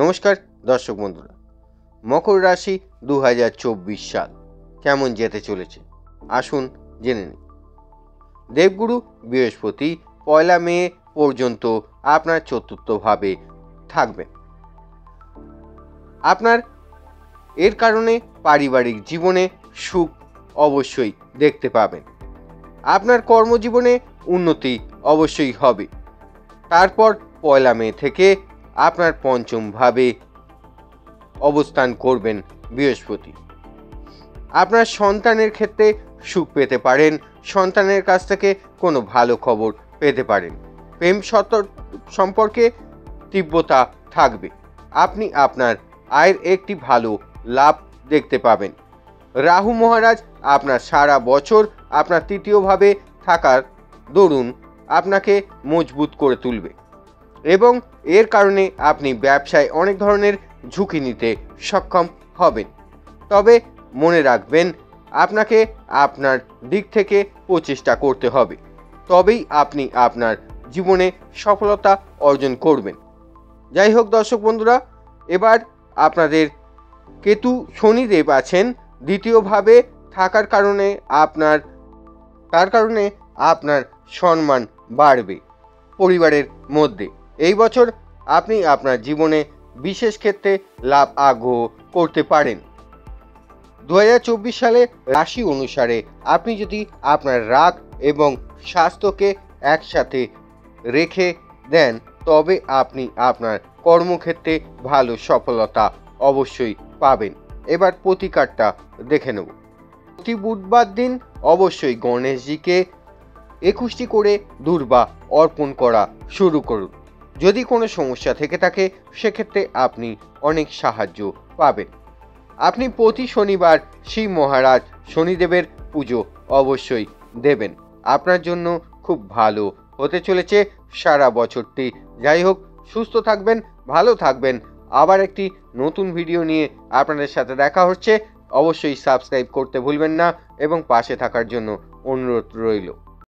নমস্কার দর্শক বন্ধুরা, মকর রাশি 2024 সাল কেমন যেতে চলেছে আসুন জেনে নিই। দেবগুরু বৃহস্পতি 1 মে পর্যন্ত আপনার চতুর্থ ভাবে থাকবেন। আপনার এর কারণে পারিবারিক জীবনে সুখ অবশ্যই দেখতে পাবেন। আপনার কর্মজীবনে উন্নতি অবশ্যই হবে। তারপর 1 মে থেকে আপনার পঞ্চম ভাবে অবস্থান করবেন বৃহস্পতি। আপনার সন্তানের ক্ষেত্রে সুখ পেতে পারেন, সন্তানের কাছ থেকে কোনো ভালো খবর পেতে পারেন। প্রেম সম্পর্কে তীব্রতা থাকবে। আপনি আপনার আয়ের একটি ভালো লাভ দেখতে পাবেন। রাহু মহারাজ আপনার সারা বছর আপনার তৃতীয়ভাবে থাকার দরুন আপনাকে মজবুত করে তুলবে এবং এর কারণে আপনি ব্যবসায় অনেক ধরনের ঝুঁকি নিতে সক্ষম হবেন। তবে মনে রাখবেন, আপনাকে আপনার দিক থেকে প্রচেষ্টা করতে হবে, তবেই আপনি আপনার জীবনে সফলতা অর্জন করবেন। যাই হোক দর্শক বন্ধুরা, এবার আপনাদের কেতু শনিদেব আছেন দ্বিতীয়ভাবে থাকার কারণে আপনার সম্মান বাড়বে পরিবারের মধ্যে। এই বছর আপনি আপনার জীবনে বিশেষ ক্ষেত্রে লাভ আগ্রহ করতে পারেন। 2024 সালে রাশি অনুসারে আপনি যদি আপনার রাগ এবং স্বাস্থ্যকে একসাথে রেখে দেন, তবে আপনি আপনার কর্মক্ষেত্রে ভালো সফলতা অবশ্যই পাবেন। এবার প্রতিকারটা দেখে নেব। প্রতি বুধবার দিন অবশ্যই গণেশজিকে 21টি করে দূর্বা অর্পণ করা শুরু করুন। যদি কোনো সমস্যা থেকে থাকে সেক্ষেত্রে আপনি অনেক সাহায্য পাবেন। আপনি প্রতি শনিবার শিব মহারাজ শনিদেবের পুজো অবশ্যই দেবেন। আপনার জন্য খুব ভালো হতে চলেছে সারা বছরটি। যাই হোক, সুস্থ থাকবেন, ভালো থাকবেন। আবার একটি নতুন ভিডিও নিয়ে আপনাদের সাথে দেখা হচ্ছে। অবশ্যই সাবস্ক্রাইব করতে ভুলবেন না এবং পাশে থাকার জন্য অনুরোধ রইল।